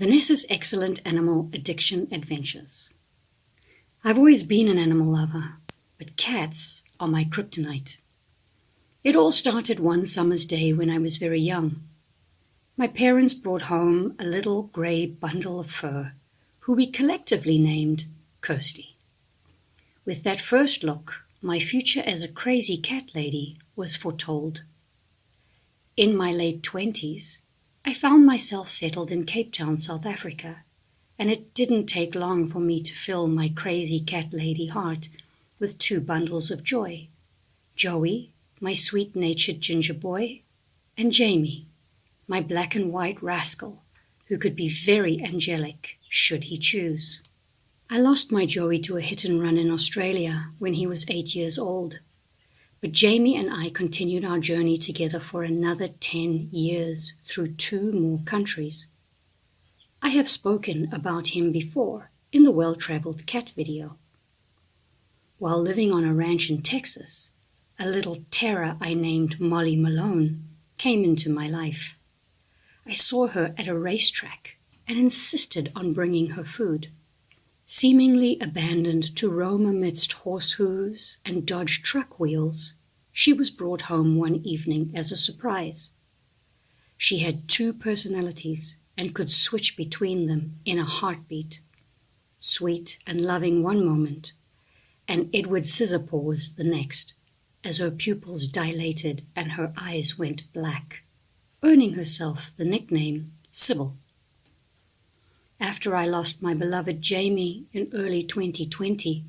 Vanessa's excellent animal addiction adventures. I've always been an animal lover, but cats are my kryptonite. It all started one summer's day when I was very young. My parents brought home a little grey bundle of fur, who we collectively named Kirsty. With that first look, my future as a crazy cat lady was foretold. In my late 20s, I found myself settled in Cape Town, South Africa, and it didn't take long for me to fill my crazy cat lady heart with two bundles of joy. Joey, my sweet-natured ginger boy, and Jamie, my black and white rascal, who could be very angelic should he choose. I lost my Joey to a hit and run in Australia when he was 8 years old. But Jamie and I continued our journey together for another 10 years through 2 more countries. I have spoken about him before in the Well-Traveled Cat video. While living on a ranch in Texas, a little terror I named Molly Malone came into my life. I saw her at a racetrack and insisted on bringing her food. Seemingly abandoned to roam amidst horse hooves and Dodge truck wheels, she was brought home one evening as a surprise. She had 2 personalities and could switch between them in a heartbeat. Sweet and loving one moment, and Edward Scissorpaws the next, as her pupils dilated and her eyes went black, earning herself the nickname Sybil. After I lost my beloved Jamie in early 2020,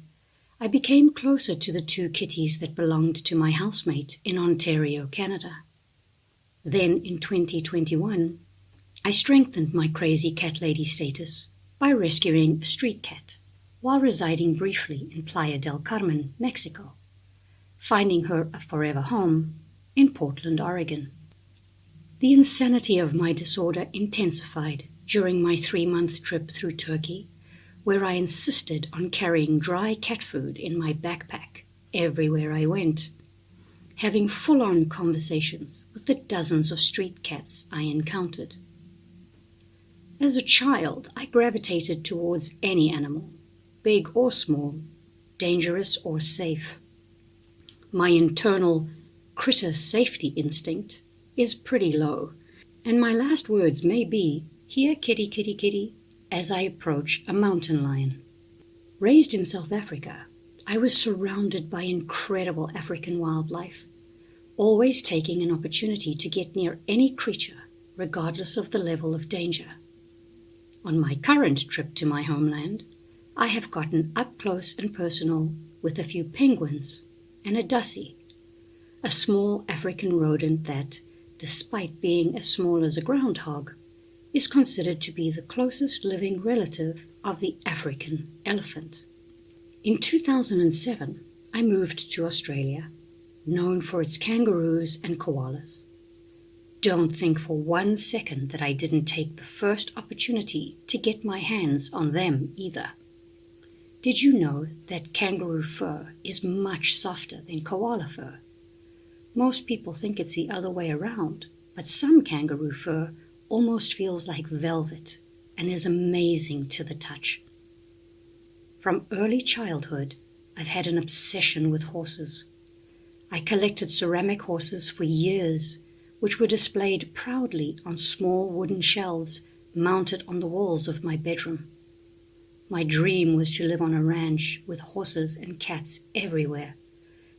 I became closer to the 2 kitties that belonged to my housemate in Ontario, Canada. Then in 2021, I strengthened my crazy cat lady status by rescuing a street cat while residing briefly in Playa del Carmen, Mexico, finding her a forever home in Portland, Oregon. The insanity of my disorder intensified during my 3-month trip through Turkey, where I insisted on carrying dry cat food in my backpack everywhere I went, having full-on conversations with the dozens of street cats I encountered. As a child, I gravitated towards any animal, big or small, dangerous or safe. My internal critter safety instinct is pretty low, and my last words may be, "Here, kitty, kitty, kitty," as I approach a mountain lion. Raised in South Africa, I was surrounded by incredible African wildlife, always taking an opportunity to get near any creature, regardless of the level of danger. On my current trip to my homeland, I have gotten up close and personal with a few penguins and a dussie, a small African rodent that, despite being as small as a groundhog, is considered to be the closest living relative of the African elephant. In 2007, I moved to Australia, known for its kangaroos and koalas. Don't think for 1 second that I didn't take the first opportunity to get my hands on them either. Did you know that kangaroo fur is much softer than koala fur? Most people think it's the other way around, but some kangaroo fur almost feels like velvet and is amazing to the touch. From early childhood, I've had an obsession with horses. I collected ceramic horses for years, which were displayed proudly on small wooden shelves mounted on the walls of my bedroom. My dream was to live on a ranch with horses and cats everywhere,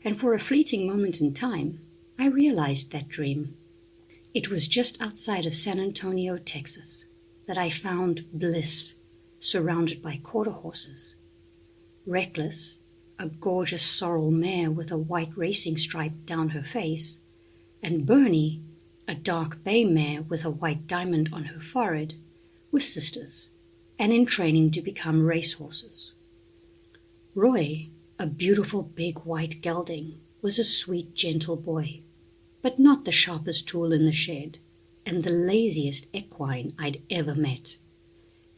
and for a fleeting moment in time, I realized that dream. It was just outside of San Antonio, Texas, that I found Bliss, surrounded by quarter horses. Reckless, a gorgeous sorrel mare with a white racing stripe down her face, and Bernie, a dark bay mare with a white diamond on her forehead, were sisters, and in training to become racehorses. Roy, a beautiful big white gelding, was a sweet, gentle boy, but not the sharpest tool in the shed, and the laziest equine I'd ever met.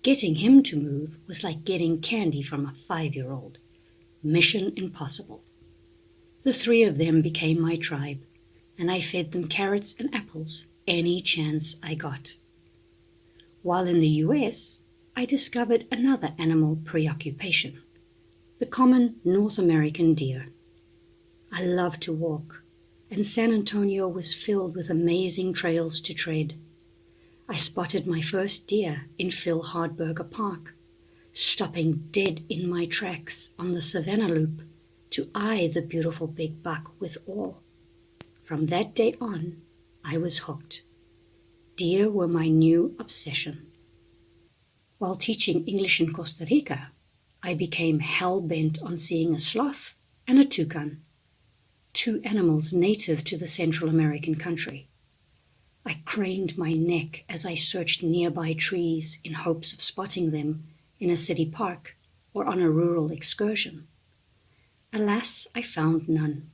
Getting him to move was like getting candy from a 5-year-old. Mission impossible. The 3 of them became my tribe, and I fed them carrots and apples any chance I got. While in the US, I discovered another animal preoccupation, the common North American deer. I love to walk, and San Antonio was filled with amazing trails to tread. I spotted my first deer in Phil Hardberger Park, stopping dead in my tracks on the Savannah Loop to eye the beautiful big buck with awe. From that day on, I was hooked. Deer were my new obsession. While teaching English in Costa Rica, I became hell-bent on seeing a sloth and a toucan, two animals native to the Central American country. I craned my neck as I searched nearby trees in hopes of spotting them in a city park or on a rural excursion. Alas, I found none,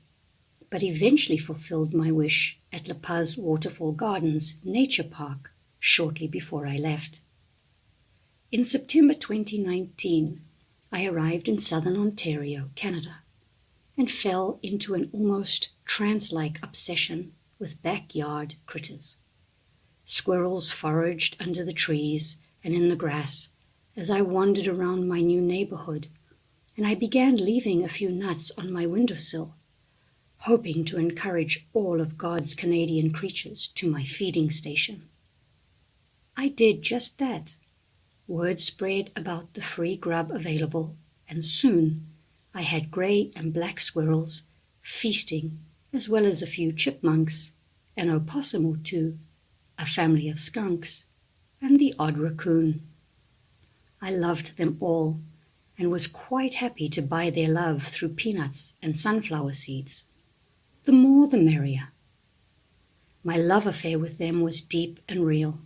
but eventually fulfilled my wish at La Paz Waterfall Gardens Nature Park shortly before I left. In September 2019, I arrived in southern Ontario, Canada, and fell into an almost trance-like obsession with backyard critters. Squirrels foraged under the trees and in the grass as I wandered around my new neighborhood, and I began leaving a few nuts on my windowsill, hoping to encourage all of God's Canadian creatures to my feeding station. I did just that. Word spread about the free grub available, and soon I had gray and black squirrels feasting, as well as a few chipmunks, an opossum or two, a family of skunks, and the odd raccoon. I loved them all, and was quite happy to buy their love through peanuts and sunflower seeds. The more the merrier. My love affair with them was deep and real.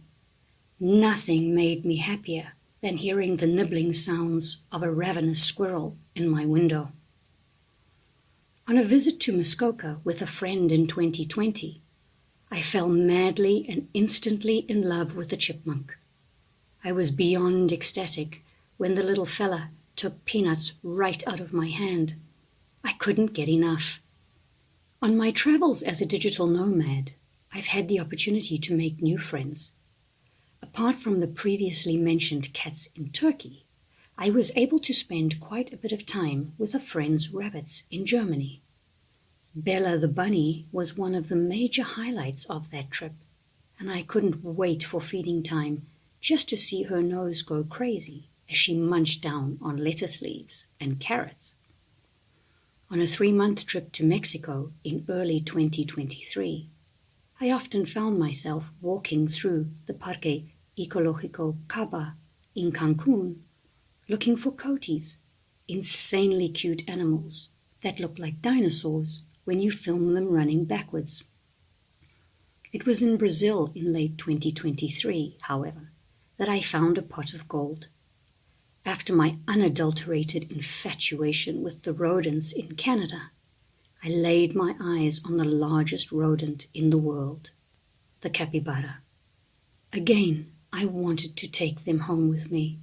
Nothing made me happier than hearing the nibbling sounds of a ravenous squirrel in my window. On a visit to Muskoka with a friend in 2020, I fell madly and instantly in love with the chipmunk. I was beyond ecstatic when the little fella took peanuts right out of my hand. I couldn't get enough. On my travels as a digital nomad, I've had the opportunity to make new friends. Apart from the previously mentioned cats in Turkey, I was able to spend quite a bit of time with a friend's rabbits in Germany. Bella the bunny was one of the major highlights of that trip, and I couldn't wait for feeding time just to see her nose go crazy as she munched down on lettuce leaves and carrots. On a 3-month trip to Mexico in early 2023, I often found myself walking through the Parque Ecológico Caba in Cancun, looking for coatis, insanely cute animals that look like dinosaurs when you film them running backwards. It was in Brazil in late 2023, however, that I found a pot of gold. After my unadulterated infatuation with the rodents in Canada, I laid my eyes on the largest rodent in the world, the capybara. Again, I wanted to take them home with me.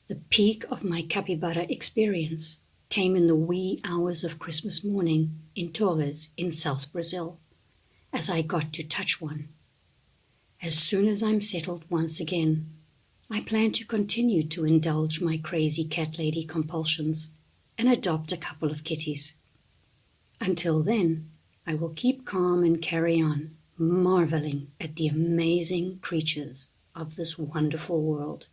The peak of my capybara experience came in the wee hours of Christmas morning in Torres in South Brazil, as I got to touch one. As soon as I'm settled once again, I plan to continue to indulge my crazy cat lady compulsions and adopt a couple of kitties. Until then, I will keep calm and carry on, marveling at the amazing creatures of this wonderful world.